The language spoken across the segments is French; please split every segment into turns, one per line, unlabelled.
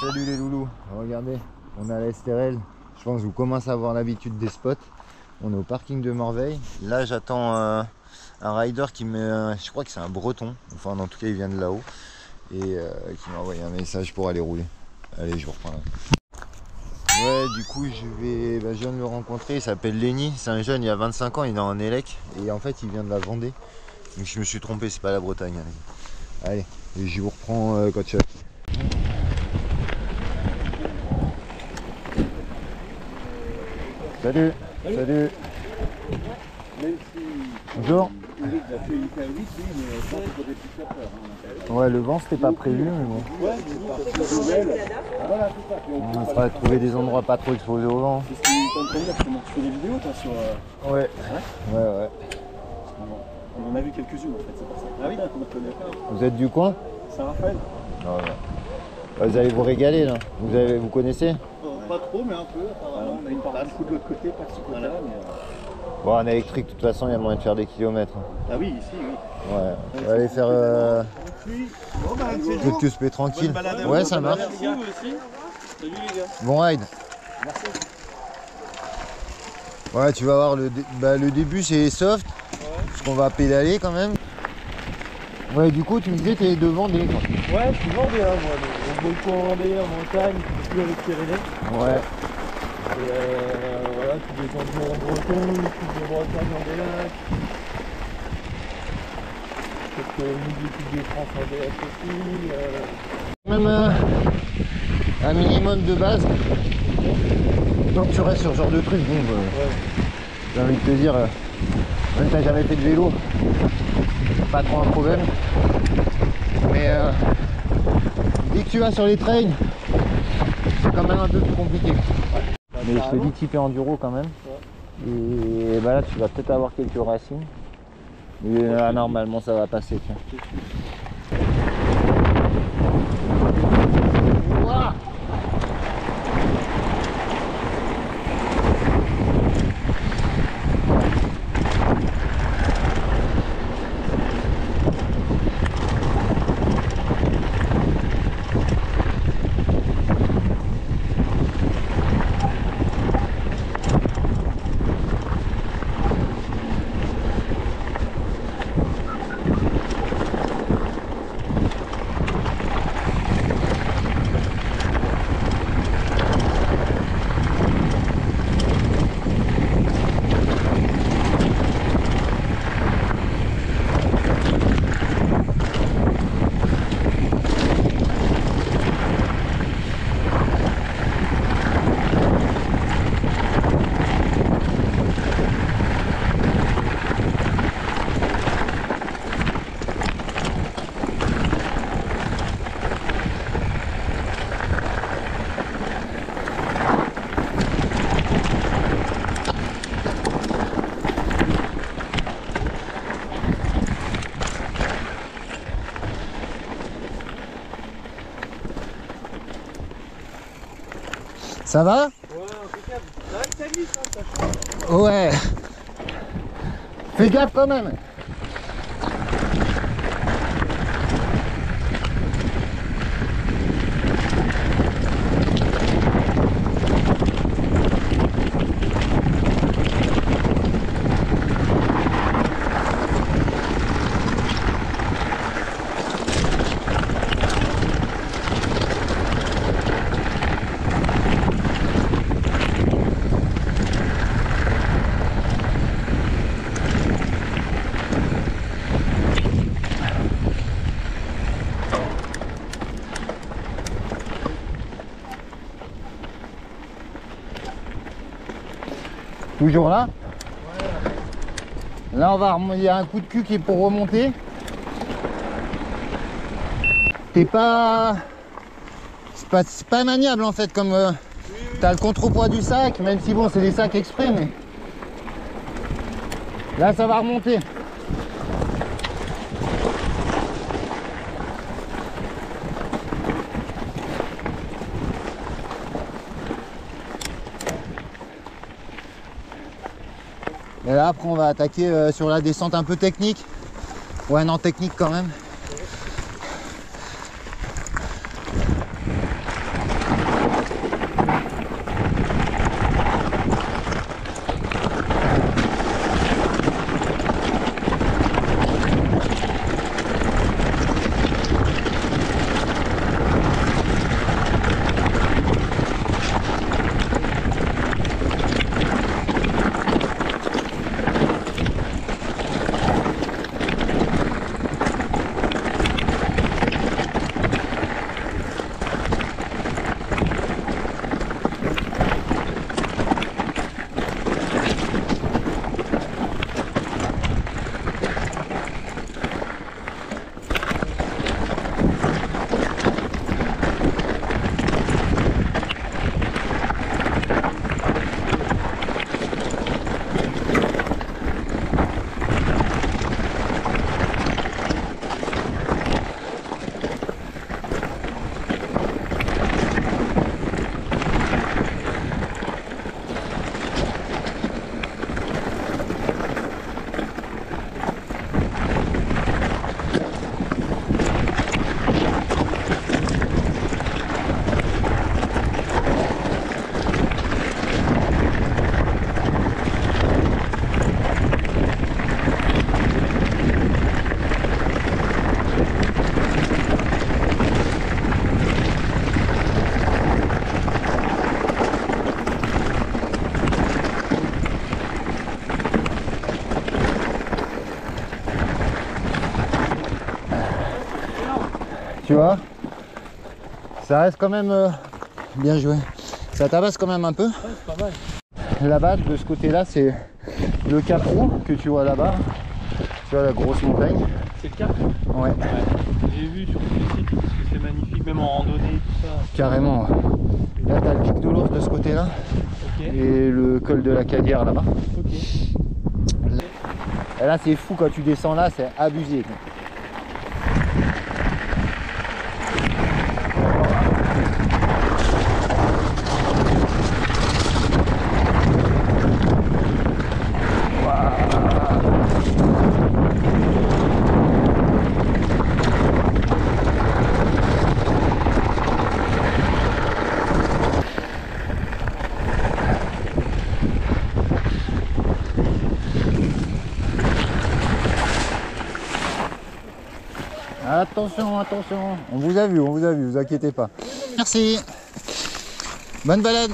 Salut les loulous, regardez, on est à l'Estérel. Je pense que vous commencez à avoir l'habitude des spots. On est au parking de Morveille. Là j'attends un rider qui me... Je crois que c'est un breton, enfin en tout cas il vient de là-haut. Et qui m'a envoyé un message pour aller rouler. Allez, je vous reprends là. Ouais, du coup je viens de le rencontrer, il s'appelle Lenny. C'est un jeune, il a 25 ans, il est en élec. Et en fait il vient de la Vendée. Donc je me suis trompé, c'est pas la Bretagne. Allez, et je vous reprends quand tu as... Salut. Salut. Bonjour. Ouais, le vent c'était pas prévu, mais bon. On fera trouver des endroits pas trop exposés au vent.
C'est ce qui t'entend dire, tu fais des vidéos toi sur...
Ouais. Ouais.
On en a vu quelques-unes en fait, c'est pour ça. Ah oui, on ne connaît pas.
Vous êtes du coin?
Saint-Raphaël.
Vous allez vous régaler là. Vous connaissez?
Pas trop, mais un peu. Apparemment, on a une partie de l'autre côté, pas de ce côté-là. Mais...
Bon, en électrique, de toute façon, il y a moyen de faire des kilomètres.
Ah oui, ici, oui.
Ouais. On va aller faire quelques spé tranquille. Ouais, ça marche.
Merci vous aussi. Salut les gars.
Bon ride.
Merci.
Ouais, tu vas voir, le début c'est soft. Parce qu'on va pédaler quand même. Ouais, du coup, tu me disais, t'es de Vendée quoi.
Ouais, je suis vendéen moi. On boit en Vendée, en montagne, plus avec Pyrénées.
Ouais.
Et voilà, tous les endroits en breton, plus de Bretagne en Bélac. Quelques équipes de France en DF aussi.
Même un minimum de base. Donc tu restes sur ce genre de truc, bon, j'ai envie de te dire, même si t'as jamais fait de vélo, pas trop un problème. Mais dès que tu vas sur les trails, c'est quand même un peu plus compliqué. Mais je te dis typé enduro quand même. Et bah là tu vas peut-être avoir quelques racines. Mais là normalement ça va passer. Tiens. Ouah. Ça va?
Ouais, impeccable. C'est vrai que ça glisse, hein, ça change.
Ouais. Fais gaffe quand même. Toujours là? Ouais. Là il y a un coup de cul qui est pour remonter. T'es pas... C'est pas maniable en fait comme... T'as le contrepoids du sac, même si bon c'est des sacs exprès mais... Là ça va remonter. Et là après on va attaquer sur la descente un peu technique. Ouais non technique quand même. Tu vois, ça reste quand même bien joué. Ça tabasse quand même un peu.
Ouais, c'est pas mal.
Là-bas, de ce côté-là, c'est le Cap Roux que tu vois là-bas. Tu vois la grosse montagne.
C'est le cap?
Ouais.
Ouais. J'ai vu sur tous les sites parce que c'est magnifique, même en randonnée, tout ça.
Carrément. Là, t'as le pic de l'Ours de ce côté-là.
Ok.
Et le col de la Cadière là-bas.
Ok.
Et là, c'est fou quand tu descends là, c'est abusé. Attention, attention. On vous a vu, vous inquiétez pas. Merci. Bonne balade.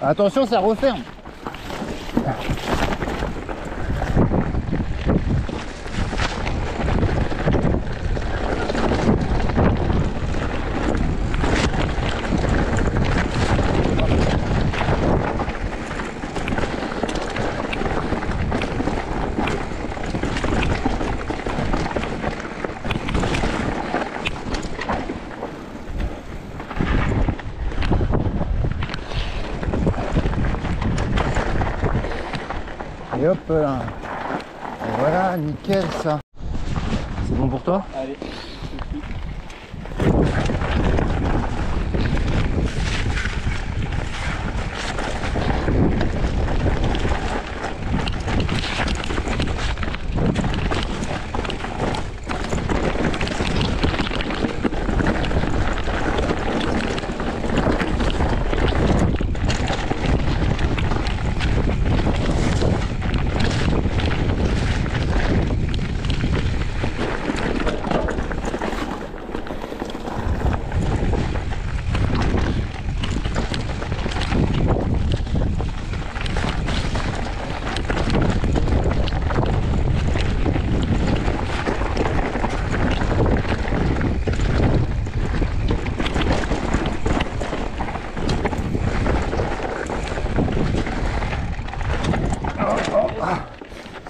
Attention, ça referme. Et hop là. Et voilà, nickel ça. C'est bon pour toi?
Allez.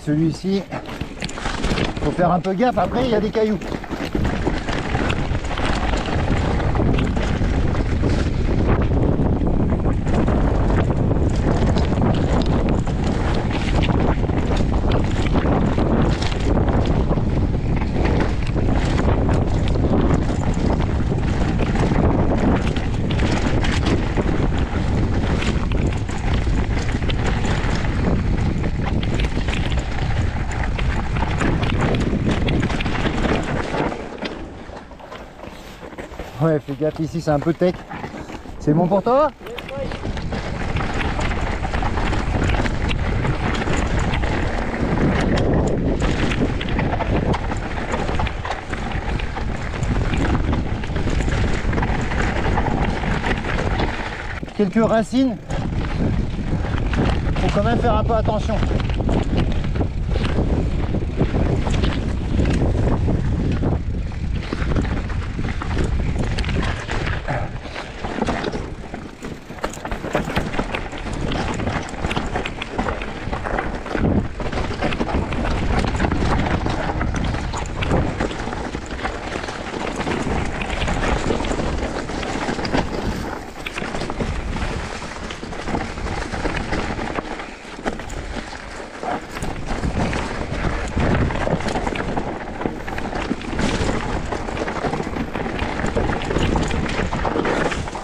Celui-ci, faut faire un peu gaffe, après il y a des cailloux. Ouais, fais gaffe, ici c'est un peu tech. C'est bon pour toi? Quelques racines. Faut quand même faire un peu attention.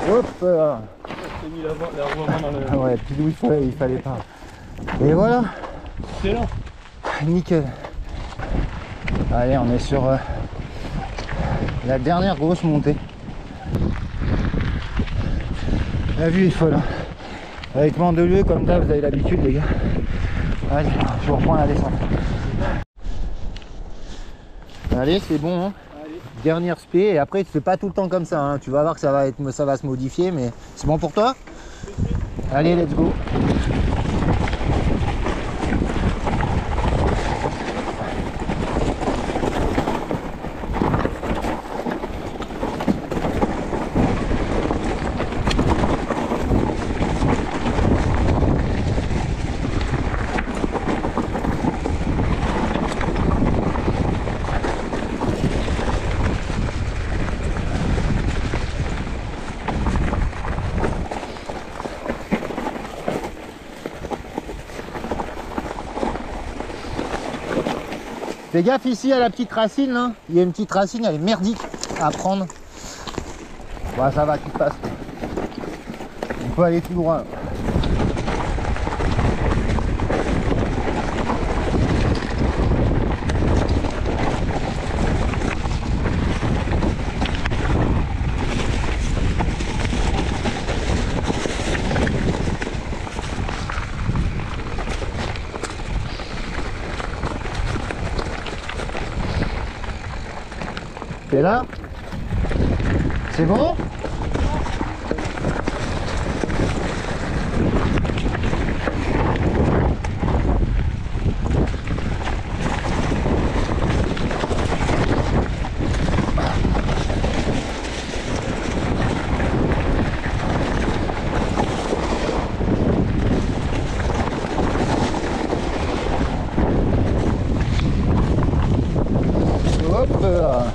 Hop là.
J'ai mis la roue avant dans le...
Ah ouais, pile où il fallait pas. Et voilà.
Excellent.
Nickel. Allez, on est sur la dernière grosse montée. La vue est folle. Hein. Avec Mandelieu, comme d'hab, vous avez l'habitude les gars. Allez, je vous reprends la descente. Allez, c'est bon. Hein.
Allez.
Dernière spé. Et après, tu fais pas tout le temps comme ça. Hein. Tu vas voir que ça va se modifier. Mais c'est bon pour toi? Allez, let's go. Fais gaffe ici à la petite racine là. Il y a une petite racine, elle est merdique à prendre. Bon, ça va, tu passes. On peut aller tout droit. T'es là? C'est bon? Hop là.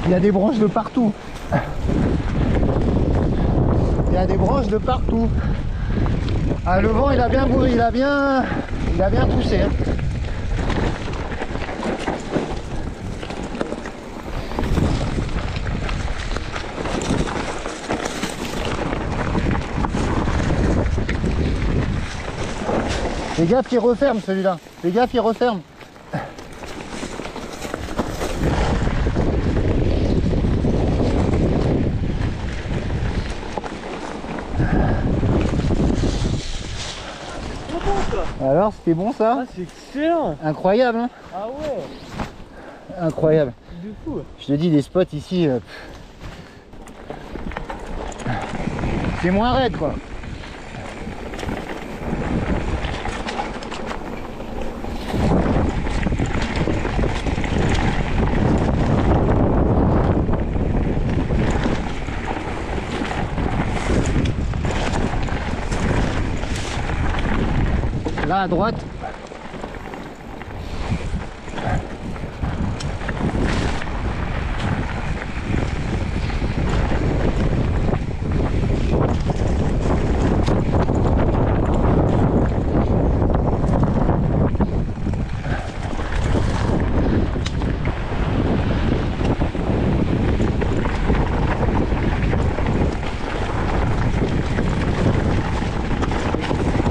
Il y a des branches de partout. Il y a des branches de partout. Ah, le vent il a bien bourré, il a bien poussé. Hein. Fais gaffe qu'il referme celui-là. Fais gaffe il referme. Alors, c'était bon ça?
Ah, c'est excellent.
Incroyable, hein?
Ah ouais.
Incroyable.
De fou.
Je te dis, les spots ici, c'est moins raide, quoi. Là à droite.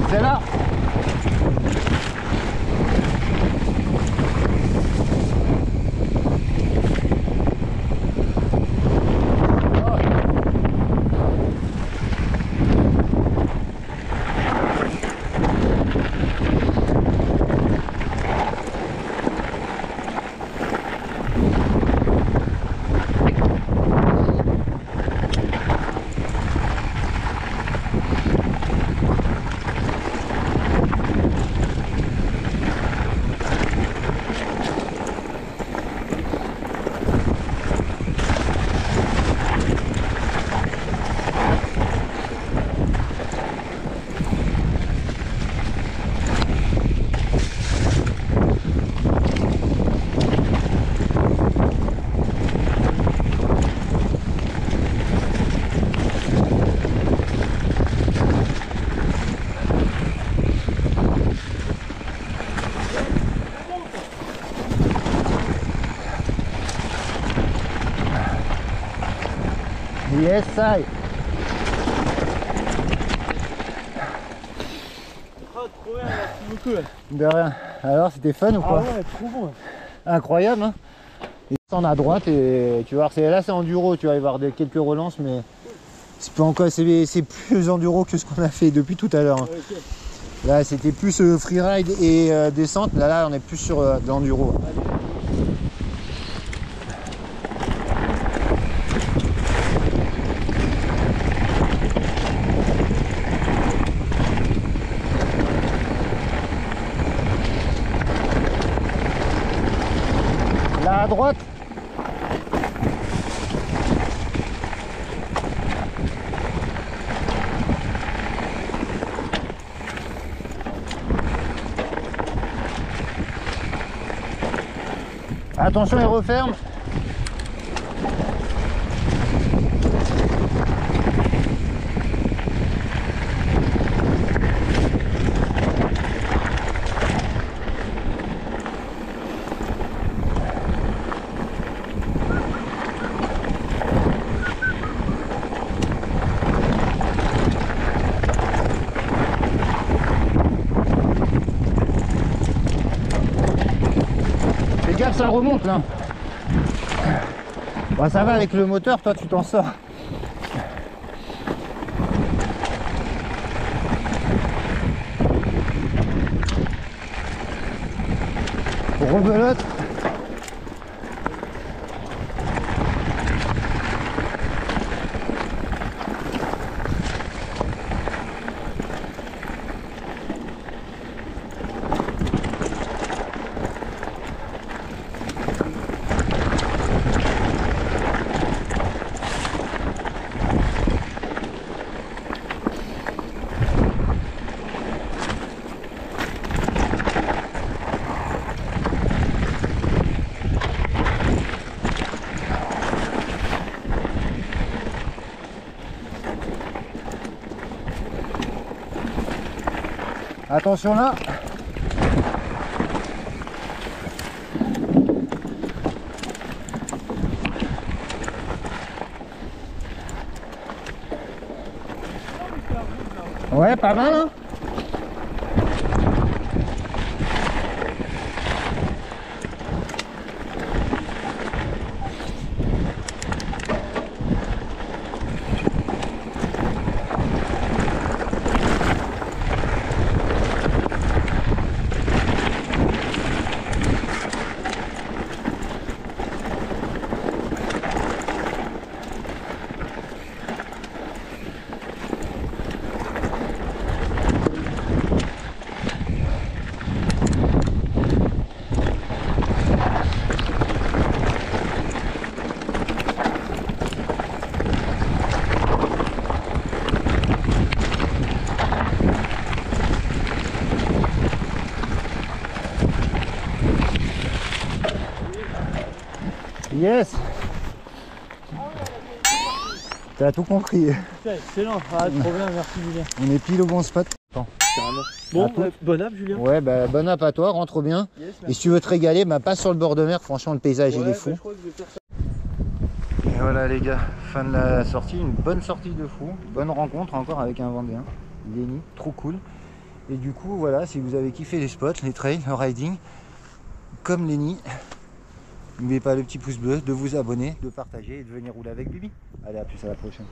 C'est là. Yes, I.
Oh, trop bien, merci beaucoup.
De rien. Alors, c'était fun ou
Ah
pas?
ouais, trop bon.
Incroyable, hein? Et en à droite, et tu vois, là c'est enduro, tu vas y avoir quelques relances, mais c'est pas encore, c'est plus enduro que ce qu'on a fait depuis tout à l'heure. Hein.
Okay.
Là, c'était plus freeride et descente. Là, on est plus sur de l'enduro. Là à droite. Attention, il referme. Fais gaffe, ça remonte là. Bah, ça va avec le moteur, toi tu t'en sors. Rebelote. Attention là. Ouais, pas mal hein. Yes. T'as tout compris.
Excellent, trop bien, merci Julien.
On est pile au bon spot. Attends.
Bon, bonne app Julien.
Ouais, bah bonne app à toi, rentre bien.
Yes,
et si tu veux te régaler, bah passe sur le bord de mer, franchement le paysage il est fou.
Je crois que je vais faire ça.
Et voilà les gars, fin de la sortie, une bonne sortie de fou, bonne rencontre encore avec un Vendéen, Lenny, trop cool. Et du coup voilà, si vous avez kiffé les spots, les trails, le riding, comme Lenny, n'oubliez pas le petit pouce bleu, de vous abonner, de partager et de venir rouler avec Bibi. Allez, à plus, à la prochaine.